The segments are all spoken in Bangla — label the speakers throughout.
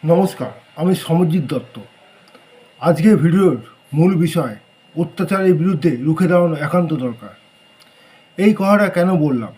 Speaker 1: নমস্কার, আমি সমরজিৎ দত্ত। আজকের ভিডিওর মূল বিষয় অত্যাচারের বিরুদ্ধে রুখে দাঁড়ানো একান্ত দরকার। এই কথাটা কেন বললাম?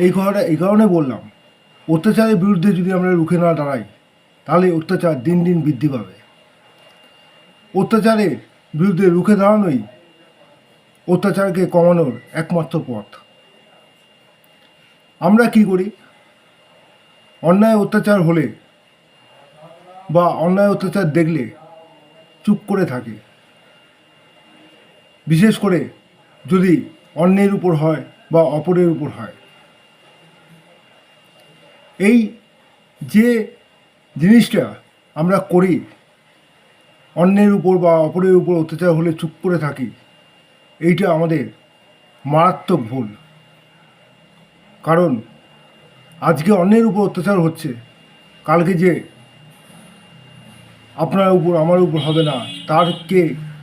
Speaker 1: এই কথাটা এই কারণে বললাম, অত্যাচারের বিরুদ্ধে যদি আমরা রুখে না দাঁড়াই তাহলে অত্যাচার দিন দিন বৃদ্ধি পাবে। অত্যাচারের বিরুদ্ধে রুখে দাঁড়ানোই অত্যাচারকে কমানোর একমাত্র পথ। আমরা কি করি? অন্যায় অত্যাচার হলে বা অন্যায় অত্যাচার দেখলে চুপ করে থাকে, বিশেষ করে যদি অন্যের উপর হয় বা অপরের উপর হয়। এই যে জিনিসটা আমরা করি, অন্যের উপর বা অপরের উপর অত্যাচার হলে চুপ করে থাকি, এইটা আমাদের মারাত্মক ভুল। কারণ আজকে অন্যের উপর অত্যাচার হচ্ছে, কালকে যে আপনার উপর আমার উপর হবে না তার কে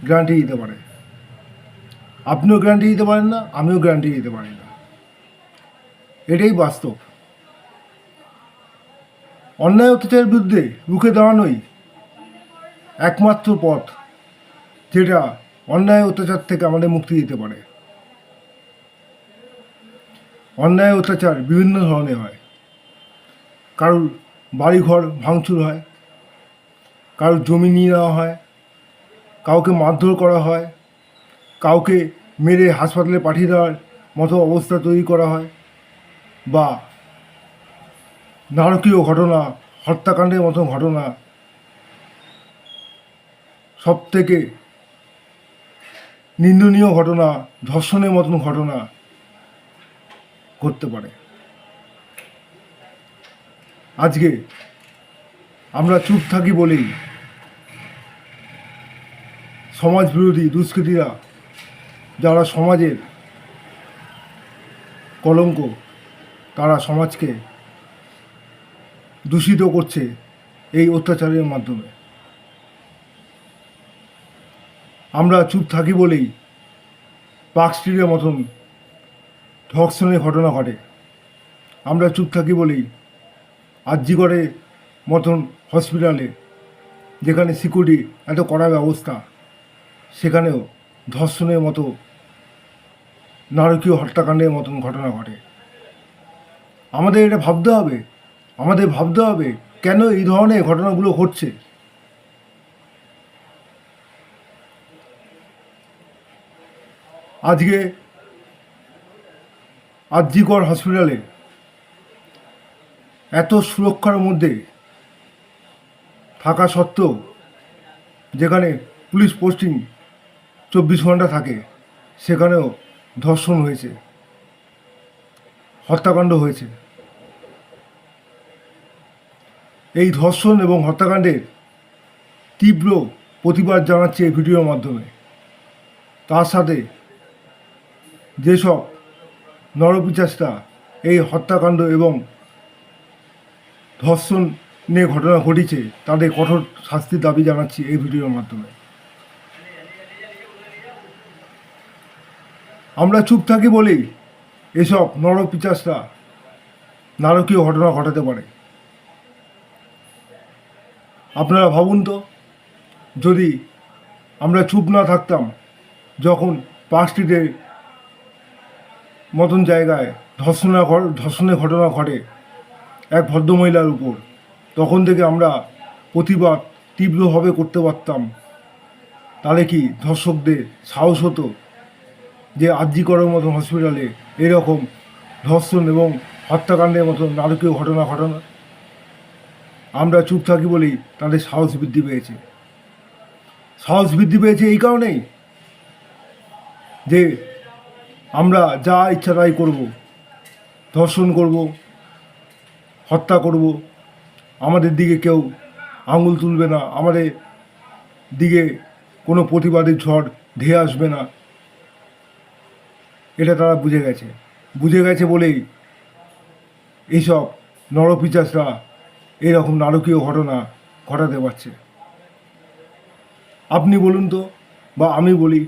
Speaker 1: গ্যারান্টি দিতে পারে? আপনিও গ্যারান্টি দিতে পারেন না, আমিও গ্যারান্টি দিতে পারি না। এটাই বাস্তব। অন্যায় অত্যাচারের বিরুদ্ধে রুখে দাঁড়ানোই একমাত্র পথ, যেটা অন্যায় অত্যাচার থেকে আমাদের মুক্তি দিতে পারে। অন্যায় অত্যাচার বিভিন্ন ধরনের হয়। কারোর বাড়িঘর ভাঙচুর হয়, কারোর জমি নিয়ে নেওয়া হয়, কাউকে মারধর করা হয়, কাউকে মেরে হাসপাতালে পাঠিয়ে দেওয়ার মতো অবস্থা তৈরি করা হয়, বা নারকীয় ঘটনা, হত্যাকাণ্ডের মতো ঘটনা, সবথেকে নিন্দনীয় ঘটনা, ধর্ষণের মতন ঘটনা ঘটতে পারে। আজকে আমরা চুপ থাকি বলেই সমাজ বিরোধী দুষ্কৃতীরা, যারা সমাজের কলঙ্ক, তারা সমাজকে দূষিত করছে এই অত্যাচারের মাধ্যমে। আমরা চুপ থাকি বলেই পার্কস্ট্রিটের মতন ধর্ষণের ঘটনা ঘটে। আমরা চুপ থাকি বলেই আরজিকরের মতন হসপিটালে, যেখানে সিকিউরিটি এত কড়া ব্যবস্থা, সেখানেও ধর্ষণের মতো নারকীয় হত্যাকাণ্ডের মতন ঘটনা ঘটে। আমাদের এটা ভাবতে হবে, আমাদের ভাবতে হবে কেন এই ধরনের ঘটনাগুলো ঘটছে। আজকে আরজিকর হসপিটালে এত সুরক্ষার মধ্যে থাকা সত্ত্বেও, যেখানে পুলিশ পোস্টিং 24 ঘন্টা থাকে, সেখানেও ধর্ষণ হয়েছে, হত্যাকাণ্ড হয়েছে। এই ধর্ষণ এবং হত্যাকাণ্ডের তীব্র প্রতিবাদ জানাচ্ছে এই ভিডিওর মাধ্যমে। তার সাথে যেসব নরপিশাচরা এই হত্যাকাণ্ড এবং ধর্ষণ নিয়ে ঘটনা ঘটিছে, তাদের কঠোর শাস্তির দাবি জানাচ্ছি এই ভিডিওর মাধ্যমে। আমরা চুপ থাকি বলেই এসব নরপিশাচরা নারকীয় ঘটনা ঘটাতে পারে। আপনারা ভাবুন তো, যদি আমরা চুপ না থাকতাম, যখন পার্কস্ট্রিটের মতন জায়গায় ধর্ষণের ঘটনা ঘটে এক ভদ্রমহিলার উপর, তখন থেকে আমরা প্রতিবাদ তীব্রভাবে করতে পারতাম, তাহলে কি ধর্ষকদের সাহস হতো যে আরজিকরের মতন হসপিটালে এরকম ধর্ষণ এবং হত্যাকাণ্ডের মতো নারকীয় ঘটনা ঘটানো? আমরা চুপ থাকি বলেই তাদের সাহস বৃদ্ধি পেয়েছে। সাহস বৃদ্ধি পেয়েছে এই কারণেই যে আমরা যা ইচ্ছা তাই করব, ধর্ষণ করব, হত্যা করব, আমাদের দিকে কেউ আঙুল তুলবে না, আমাদের দিকে কোনো প্রতিবাদের ঝড় ধেয়ে আসবে না। এটা তারা বুঝে গেছে বলেই এইসব নরপিশাচরা এরকম নারকীয় ঘটনা ঘটাতে পারছে। আপনি বলুন তো, বা আমি বলি,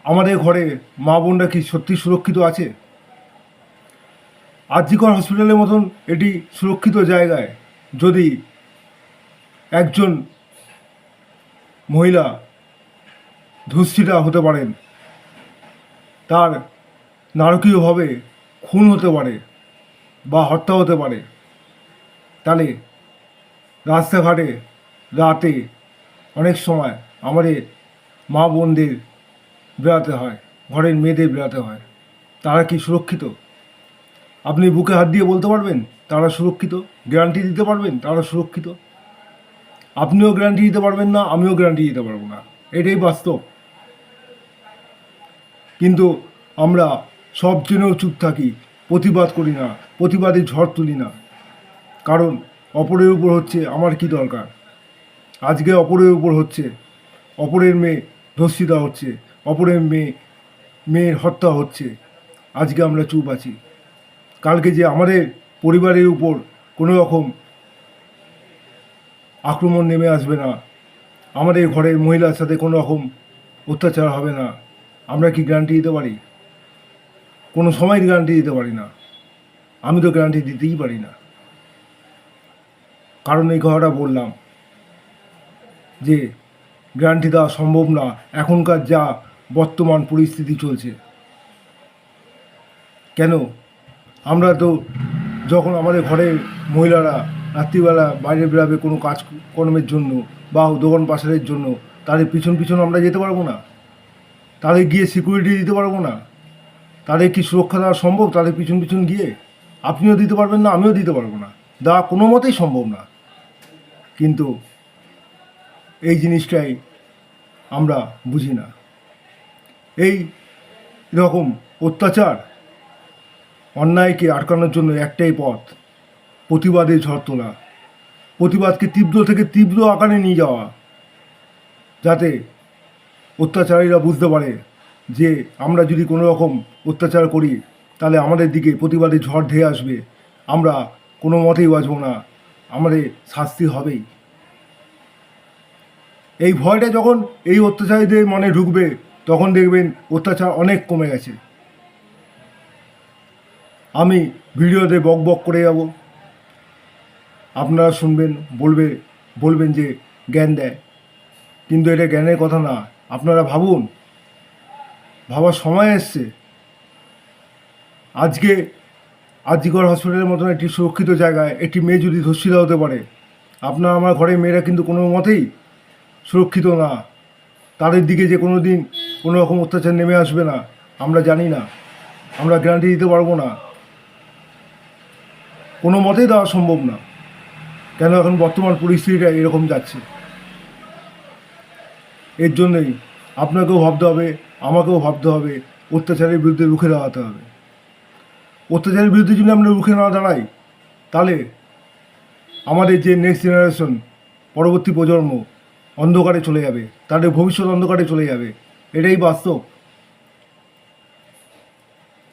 Speaker 1: আমাদের ঘরে মা বোনরা কি সত্যি সুরক্ষিত আছে? আরজিকর হসপিটালের মতন এটি সুরক্ষিত জায়গায় যদি একজন মহিলা ধর্ষিতা হতে পারেন, তার নারকীয়ভাবে খুন হতে পারে বা হত্যা হতে পারে, তাহলে রাস্তাঘাটে রাতে অনেক সময় আমাদের মা বোনদের বেড়াতে হয়, ঘরের মেয়েদের বেড়াতে হয়, তারা কি সুরক্ষিত? আপনি বুকে হাত দিয়ে বলতে পারবেন তারা সুরক্ষিত? গ্যারান্টি দিতে পারবেন তারা সুরক্ষিত? আপনিও গ্যারান্টি দিতে পারবেন না, আমিও গ্যারান্টি দিতে পারবো না, এটাই বাস্তব। কিন্তু আমরা সব জেনেও চুপ থাকি, প্রতিবাদ করি না, প্রতিবাদে ঝড় তুলি না, কারণ অপরের উপর হচ্ছে আমার কি দরকার? আজকে অপরের উপর হচ্ছে, অপরের মেয়ে ধর্ষিতা হচ্ছে, অপরের মেয়ের হত্যা হচ্ছে, আজকে আমরা চুপ আছি। কালকে যে আমাদের পরিবারের উপর কোনো রকম আক্রমণ নেমে আসবে না, আমাদের ঘরের মহিলার সাথে কোনো রকম অত্যাচার হবে না, আমরা কি গ্যারান্টি দিতে পারি? কোনো সময় গ্যারান্টি দিতে পারি না। আমি তো গ্যারান্টি দিতেই পারি না, কারণ এই কথাটা বললাম যে গ্যারান্টি দেওয়া সম্ভব না এখনকার যা বর্তমান পরিস্থিতি চলছে। কেন? আমরা তো যখন আমাদের ঘরের মহিলারা রাত্রিবেলা বাইরে বেরাবে কোনো কাজকর্মের জন্য বা দোকান পাশারের জন্য, তাদের পিছন পিছন আমরা যেতে পারবো না? তাদের গিয়ে সিকিউরিটি দিতে পারবো না? তাদের কি সুরক্ষা দেওয়া সম্ভব তাদের পিছন পিছন গিয়ে? আপনিও দিতে পারবেন না, আমিও দিতে পারবো না, দেওয়া কোনো মতেই সম্ভব না। কিন্তু এই জিনিসটাই আমরা বুঝি না। এই রকম অত্যাচার অন্যায়কে আটকানোর জন্য একটাই পথ, প্রতিবাদে ঝড় তোলা, প্রতিবাদকে তীব্র থেকে তীব্র আকারে নিয়ে যাওয়া, যাতে অত্যাচারীরা বুঝতে পারে যে আমরা যদি কোনো রকম অত্যাচার করি তাহলে আমাদের দিকে প্রতিবাদে ঝড় ধেয়ে আসবে, আমরা কোনো মতেই বাঁচব না, আমাদের শাস্তি হবেই। এই ভয়টা যখন এই অত্যাচারীদের মনে ঢুকবে তখন দেখবেন অত্যাচার অনেক কমে গেছে। আমি ভিডিওতে বক বক করে যাব, আপনারা শুনবেন, বলবেন যে জ্ঞান দেয়, কিন্তু এটা জ্ঞানের কথা না। আপনারা ভাবুন, ভাবার সময় এসছে। আজকে আজিকর হসপিটালের মতন একটি সুরক্ষিত জায়গায় একটি মেয়ে যদি ধর্ষিতা হতে পারে, আপনার আমার ঘরের মেয়েরা কিন্তু কোনো মতেই সুরক্ষিত না। তাদের দিকে যে কোনো দিন কোনো রকম অত্যাচার নেমে আসবে না আমরা জানি না, আমরা গ্যারান্টি দিতে পারবো না, কোনো মতেই দেওয়া সম্ভব না। কেন? এখন বর্তমান পরিস্থিতিটা এরকম যাচ্ছে। এর জন্যই আপনাকেও ভাবতে হবে, আমাকেও ভাবতে হবে, অত্যাচারের বিরুদ্ধে রুখে দাঁড়াতে হবে। অত্যাচারের বিরুদ্ধে যদি আমরা রুখে না দাঁড়াই তাহলে আমাদের যে নেক্সট জেনারেশন, পরবর্তী প্রজন্ম অন্ধকারে চলে যাবে, তাদের ভবিষ্যৎ অন্ধকারে চলে যাবে। এটাই বাস্তব,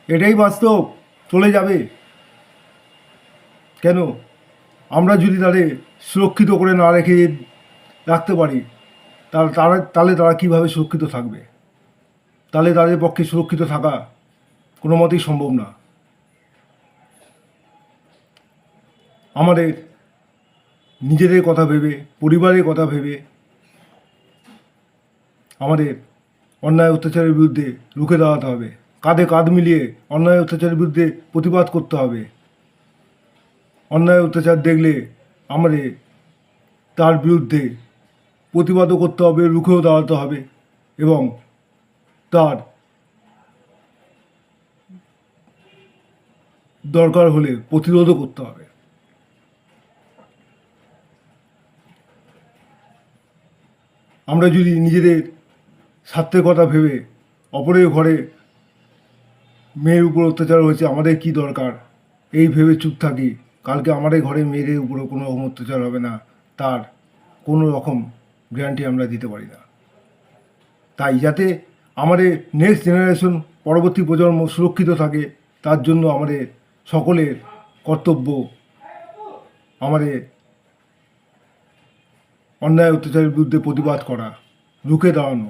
Speaker 1: এটাই বাস্তব, চলে যাবে। কেন? আমরা যদি তাদের সুরক্ষিত করে না রেখে রাখতে পারি তাহলে তারা কীভাবে সুরক্ষিত থাকবে? তাহলে তাদের পক্ষে সুরক্ষিত থাকা কোনো মতেই সম্ভব না। আমাদের নিজেদের কথা ভেবে, পরিবারের কথা ভেবে আমাদের অন্যায় অত্যাচারের বিরুদ্ধে রুখে দাঁড়াতে হবে, কাঁধে কাঁধ মিলিয়ে অন্যায় অত্যাচারের বিরুদ্ধে প্রতিবাদ করতে হবে। অন্যায় অত্যাচার দেখলে আমাদের তার বিরুদ্ধে প্রতিবাদও করতে হবে, রুখেও দাঁড়াতে হবে এবং তার দরকার হলে প্রতিরোধও করতে হবে। আমরা যদি নিজেদের স্বার্থের কথা ভেবে অপরের ঘরে মেয়ের উপর অত্যাচার হয়েছে আমাদের কি দরকার এই ভেবে চুপ থাকি, কালকে আমাদের ঘরে মেয়েদের উপরও কোনো রকম অত্যাচার হবে না, তার কোনো রকম গ্যারান্টি আমরা দিতে পারি না। তাই যাতে আমাদের নেক্সট জেনারেশন, পরবর্তী প্রজন্ম সুরক্ষিত থাকে, তার জন্য আমাদের সকলের কর্তব্য আমাদের অন্যায় অত্যাচারের বিরুদ্ধে প্রতিবাদ করা, রুখে দাঁড়ানো।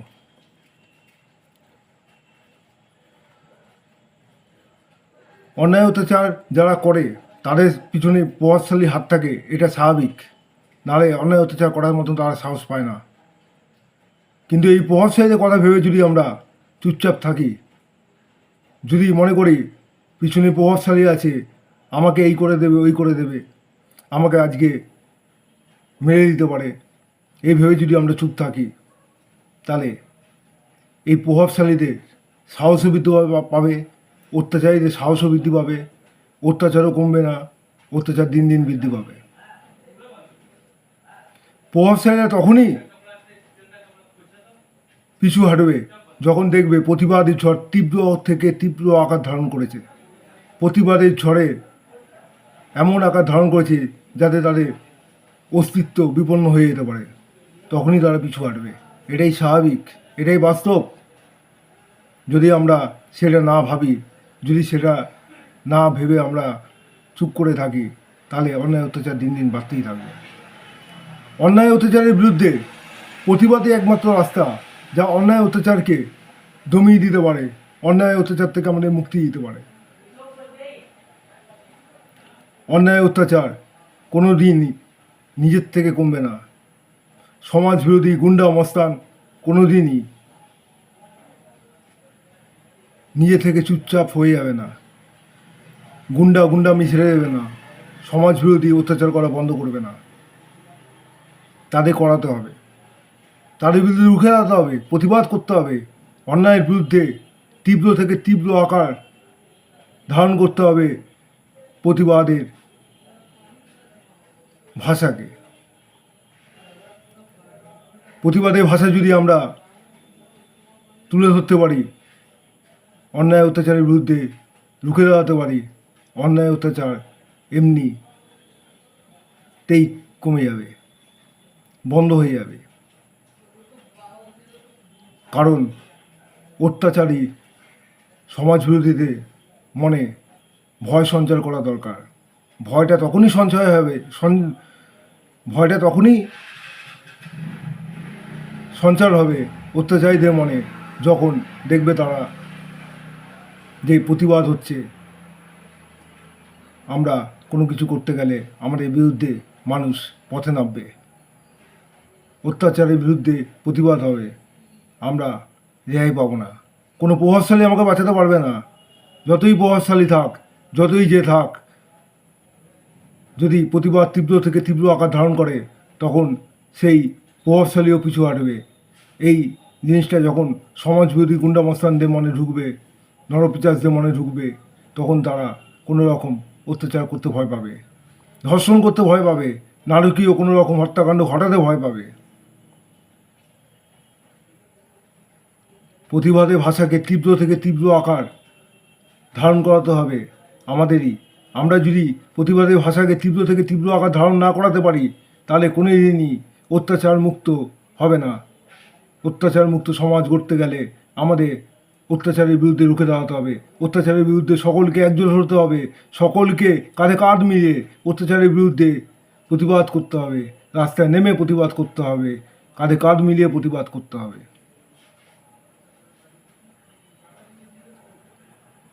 Speaker 1: অন্যায় অত্যাচার যারা করে তাদের পিছনে প্রভাবশালী হাত থাকে, এটা স্বাভাবিক, নাহলে অন্যায় অত্যাচার করার মতন তারা সাহস পায় না। কিন্তু এই প্রভাবশালীদের কথা ভেবে যদি আমরা চুপচাপ থাকি, যদি মনে করি পিছনে প্রভাবশালী আছে, আমাকে এই করে দেবে ওই করে দেবে, আমাকে আজকে মেরে দিতে পারে, এই ভেবে যদি আমরা চুপ থাকি, তাহলে এই প্রভাবশালীদের সাহসও বৃদ্ধি পাবে, অত্যাচারীদের সাহসও বৃদ্ধি পাবে, অত্যাচারও কমবে না, অত্যাচার দিন দিন বৃদ্ধি পাবে। প্রভাবশালীরা তখনই পিছু হাঁটবে যখন দেখবে প্রতিবাদের ঝড় তীব্র থেকে তীব্র আকার ধারণ করেছে, প্রতিবাদের ঝড়ে এমন আকার ধারণ করেছে যাতে তাদের অস্তিত্ব বিপন্ন হয়ে যেতে পারে, তখনই তারা পিছু হাঁটবে। এটাই স্বাভাবিক, এটাই বাস্তব। যদি আমরা সেটা না ভাবি, যদি সেটা না ভেবে আমরা চুপ করে থাকি, তাহলে অন্যায় অত্যাচার দিন দিন বাড়তেই থাকবে। অন্যায় অত্যাচারের বিরুদ্ধে প্রতিবাদই একমাত্র রাস্তা যা অন্যায় অত্যাচারকে দমিয়ে দিতে পারে, অন্যায় অত্যাচার থেকে আমাদের মুক্তি দিতে পারে। অন্যায় অত্যাচার কোনো দিন নিজের থেকে কমবে না। সমাজ বিরোধী গুন্ডা মস্তান কোনো দিনই নিজে থেকে চুপচাপ হয়ে যাবে না, গুন্ডামি ছেড়ে দেবে না, সমাজ বিরোধী অত্যাচার করা বন্ধ করবে না। তাদের করাতে হবে, তাদের বিরুদ্ধে রুখে দাঁড়াতে হবে, প্রতিবাদ করতে হবে। অন্যায়ের বিরুদ্ধে তীব্র থেকে তীব্র আকার ধারণ করতে হবে প্রতিবাদের ভাষাকে। প্রতিবাদের ভাষা যদি আমরা তুলে ধরতে পারি, অন্যায় অত্যাচারের বিরুদ্ধে রুখে দাঁড়াতে পারি, অন্যায় অত্যাচার এমনিতেই কমে যাবে, বন্ধ হয়ে যাবে। কারণ অত্যাচারী সমাজ বিরোধীদের মনে ভয় সঞ্চার করা দরকার। ভয়টা তখনই সঞ্চয় হবে, ভয়টা তখনই সঞ্চার হবে অত্যাচারীদের মনে, যখন দেখবে তারা যে প্রতিবাদ হচ্ছে, আমরা কোনো কিছু করতে গেলে আমাদের বিরুদ্ধে মানুষ পথে নামবে, অত্যাচারের বিরুদ্ধে প্রতিবাদ হবে, আমরা রেহাই পাবো না। কোনো প্রভাবশালী আমাকে বাঁচাতে পারবে না, যতই প্রভাবশালী থাক, যতই যে থাক। যদি প্রতিবাদ তীব্র থেকে তীব্র আকার ধারণ করে, তখন সেই প্রভাবশালীও পিছু হাঁটবে। এই জিনিসটা যখন সমাজ বিরোধী গুন্ডা মস্তানদের মনে ঢুকবে, নরপিচাসদের মনে ঢুকবে, তখন তারা কোনো রকম অত্যাচার করতে ভয় পাবে, ধর্ষণ করতে ভয় পাবে, নারকীয় কোনো রকম হত্যাকাণ্ড ঘটাতে ভয় পাবে। প্রতিবাদের ভাষাকে তীব্র থেকে তীব্র আকার ধারণ করাতে হবে আমাদেরই। আমরা যদি প্রতিবাদের ভাষাকে তীব্র থেকে তীব্র আকার ধারণ না করাতে পারি, তাহলে কোনো দিনই অত্যাচার মুক্ত হবে না। অত্যাচার মুক্ত সমাজ গড়তে গেলে আমাদের অত্যাচারের বিরুদ্ধে রুখে দাঁড়াতে হবে, অত্যাচারের বিরুদ্ধে সকলকে একজোট হতে হবে, সকলকে কাঁধে কাঁধ মিলিয়ে অত্যাচারের বিরুদ্ধে প্রতিবাদ করতে হবে, রাস্তায় নেমে প্রতিবাদ করতে হবে, কাঁধে কাঁধ মিলিয়ে প্রতিবাদ করতে হবে।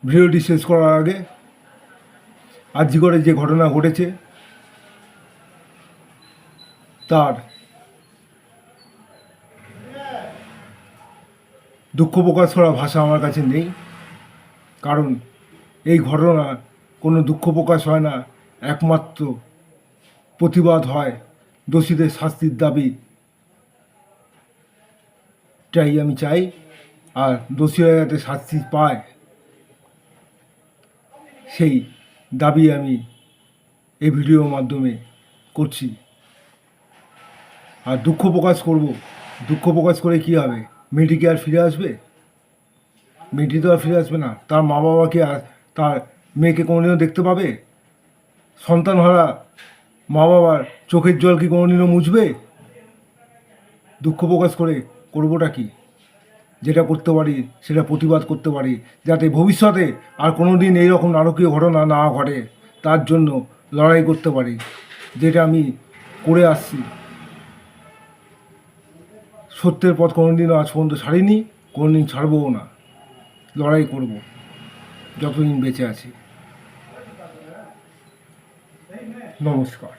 Speaker 1: ভিডিওটি শেষ করার আগে আরজিকরে যে ঘটনা ঘটেছে তার দুঃখ প্রকাশ করার ভাষা আমার কাছে নেই। কারণ এই ঘটনা কোনো দুঃখ প্রকাশ হয় না, একমাত্র প্রতিবাদ হয়, দোষীদের শাস্তির দাবিটাই আমি চাই। আর দোষীরা যাতে শাস্তি পায়, সেই দাবি আমি এই ভিডিওর মাধ্যমে করছি। আর দুঃখ প্রকাশ করব, দুঃখ প্রকাশ করে কী হবে? মেয়েটি কি আর ফিরে আসবে? মেয়েটি তো আর ফিরে আসবে না। তার মা বাবা কি আর তার মেয়েকে কোনোদিনও দেখতে পাবে? সন্তানহারা মা বাবার চোখের জল কি কোনোদিনও মুছবে? দুঃখ প্রকাশ করে করবোটা কি? যেটা করতে পারি সেটা প্রতিবাদ করতে পারি, যাতে ভবিষ্যতে আর কোনো দিন এইরকম নারকীয় ঘটনা না ঘটে, তার জন্য লড়াই করতে পারি, যেটা আমি করে আসছি। সত্যের পথ কোনোদিনও আজ পর্যন্ত ছাড়িনি, কোনোদিন ছাড়বও না। লড়াই করব যতদিন বেঁচে আছি। নমস্কার।